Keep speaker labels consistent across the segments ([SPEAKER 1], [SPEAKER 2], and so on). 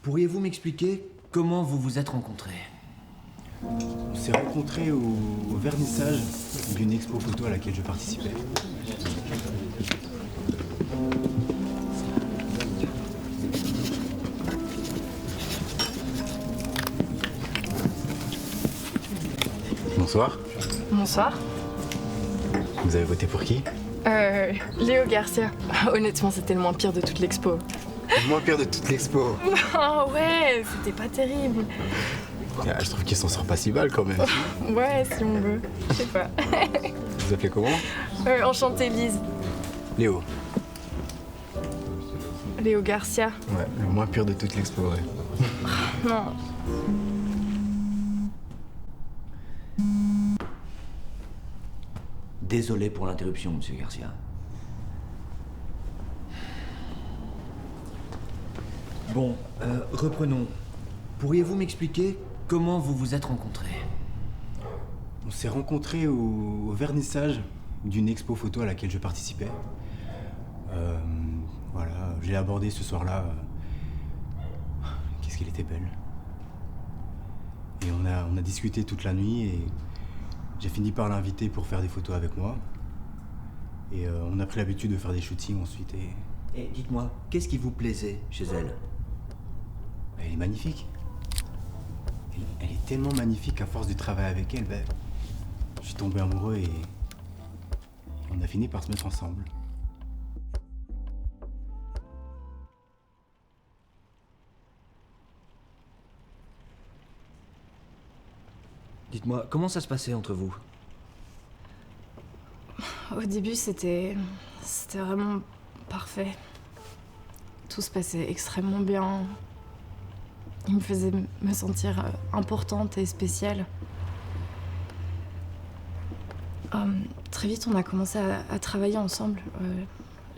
[SPEAKER 1] Pourriez-vous m'expliquer comment vous vous êtes rencontrés?
[SPEAKER 2] On s'est rencontrés au vernissage d'une expo photo à laquelle je participais. Bonsoir.
[SPEAKER 3] Bonsoir.
[SPEAKER 2] Vous avez voté pour qui?
[SPEAKER 3] Léo Garcia. Honnêtement, c'était le moins pire de toute l'expo.
[SPEAKER 2] Le moins pire de toute l'expo.
[SPEAKER 3] Ah ouais, c'était pas terrible.
[SPEAKER 2] Ah, je trouve qu'il s'en sort pas si mal quand même.
[SPEAKER 3] Ouais, si on veut. Je sais pas.
[SPEAKER 2] Vous vous appelez comment?
[SPEAKER 3] Enchantée, Lise.
[SPEAKER 2] Léo.
[SPEAKER 3] Léo Garcia.
[SPEAKER 2] Ouais, le moins pire de toute l'expo, ouais.
[SPEAKER 3] Non.
[SPEAKER 1] Désolé pour l'interruption, monsieur Garcia. Bon, reprenons. Pourriez-vous m'expliquer comment vous vous êtes rencontrés?
[SPEAKER 2] On s'est rencontrés au vernissage d'une expo photo à laquelle je participais. Voilà, je l'ai abordée ce soir-là. Qu'est-ce qu'elle était belle. Et on a discuté toute la nuit et j'ai fini par l'inviter pour faire des photos avec moi. Et on a pris l'habitude de faire des shootings ensuite
[SPEAKER 1] Et dites-moi, qu'est-ce qui vous plaisait chez elle?
[SPEAKER 2] Elle est magnifique. Elle est tellement magnifique qu'à force de travailler avec elle, je suis tombé amoureux et on a fini par se mettre ensemble.
[SPEAKER 1] Dites-moi, comment ça se passait entre vous?
[SPEAKER 3] Au début, c'était vraiment parfait. Tout se passait extrêmement bien. Il me faisait me sentir importante et spéciale. Très vite, on a commencé à travailler ensemble.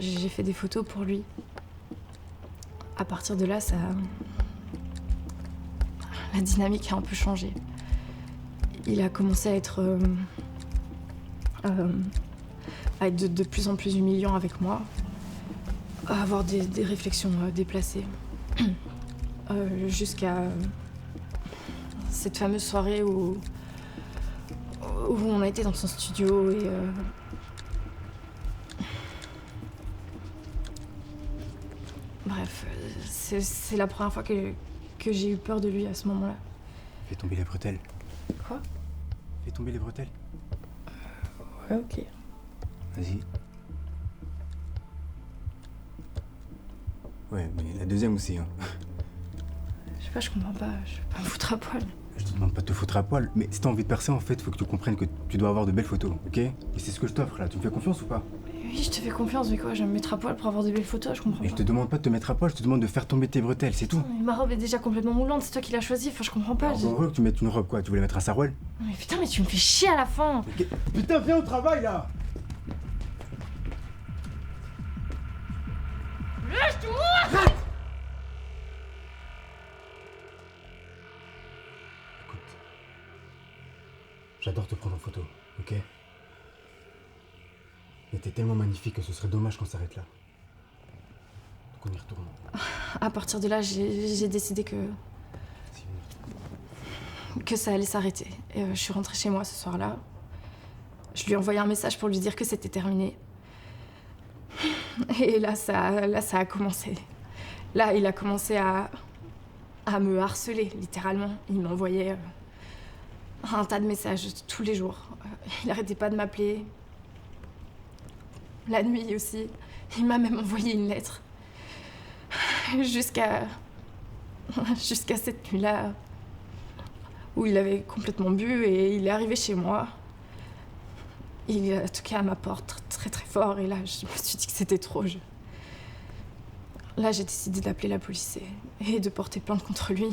[SPEAKER 3] J'ai fait des photos pour lui. À partir de là, la dynamique a un peu changé. Il a commencé à être de plus en plus humiliant avec moi, à avoir des réflexions déplacées. Jusqu'à cette fameuse soirée où on a été dans son studio et bref, c'est la première fois que j'ai eu peur de lui à ce moment-là.
[SPEAKER 2] Fais tomber les bretelles.
[SPEAKER 3] Quoi?
[SPEAKER 2] Fais tomber les bretelles.
[SPEAKER 3] Ouais, ok.
[SPEAKER 2] Vas-y. Ouais, mais la deuxième aussi, hein.
[SPEAKER 3] Je sais pas, je comprends pas, je vais pas me foutre à poil.
[SPEAKER 2] Je te demande pas de te foutre à poil, mais si t'as envie de percer, en fait, faut que tu comprennes que tu dois avoir de belles photos, ok? Et c'est ce que je t'offre, là. Tu me fais confiance ou pas?
[SPEAKER 3] Oui, je te fais confiance, mais quoi, je vais me mettre à poil pour avoir des belles photos, je comprends
[SPEAKER 2] Et
[SPEAKER 3] pas.
[SPEAKER 2] je te demande pas de te mettre à poil, je te demande de faire tomber tes bretelles, c'est tout.
[SPEAKER 3] Mais ma robe est déjà complètement moulante, c'est toi qui l'as choisie, enfin je comprends pas.
[SPEAKER 2] Alors, heureux que tu mettes une robe, quoi. Tu voulais mettre un sarouel?
[SPEAKER 3] Mais putain, mais tu me fais chier à la fin.
[SPEAKER 2] Putain, viens au travail, là!
[SPEAKER 3] Lâche-moi!
[SPEAKER 2] Écoute, j'adore te prendre en photo, ok? Mais t'es tellement magnifique que ce serait dommage qu'on s'arrête là. Donc on y retourne.
[SPEAKER 3] À partir de là, j'ai décidé que ça allait s'arrêter. Et je suis rentrée chez moi ce soir-là. Je lui ai envoyé un message pour lui dire que c'était terminé. Et là, ça a commencé. Là, il a commencé à me harceler, littéralement. Il m'envoyait un tas de messages tous les jours. Il n'arrêtait pas de m'appeler. La nuit aussi. Il m'a même envoyé une lettre. Jusqu'à cette nuit-là où il avait complètement bu et il est arrivé chez moi. Il a toqué à ma porte très très fort et là je me suis dit que c'était trop. Là j'ai décidé d'appeler la police et de porter plainte contre lui.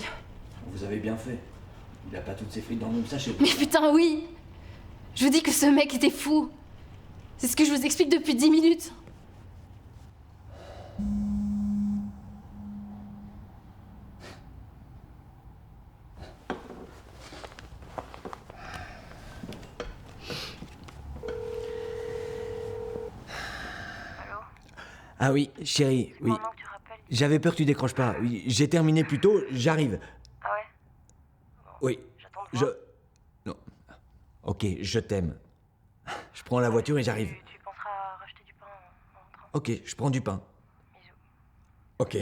[SPEAKER 1] Vous avez bien fait. Il a pas toutes ses frites dans le même sachet.
[SPEAKER 3] Mais putain oui! Je vous dis que ce mec était fou. C'est ce que je vous explique depuis 10 minutes.
[SPEAKER 1] Ah oui, chérie, oui.
[SPEAKER 4] Pendant que tu rappelles,
[SPEAKER 1] J'avais peur que tu décroches pas. Oui, j'ai terminé plus tôt, j'arrive.
[SPEAKER 4] Ah ouais?
[SPEAKER 1] Oui.
[SPEAKER 4] J'attends de
[SPEAKER 1] Je...
[SPEAKER 4] voir.
[SPEAKER 1] Non. Ok, je t'aime. Je prends la voiture et j'arrive.
[SPEAKER 4] Tu penseras à racheter du pain en rentrant.
[SPEAKER 1] Ok, je prends du pain.
[SPEAKER 4] Bisous.
[SPEAKER 1] Ok.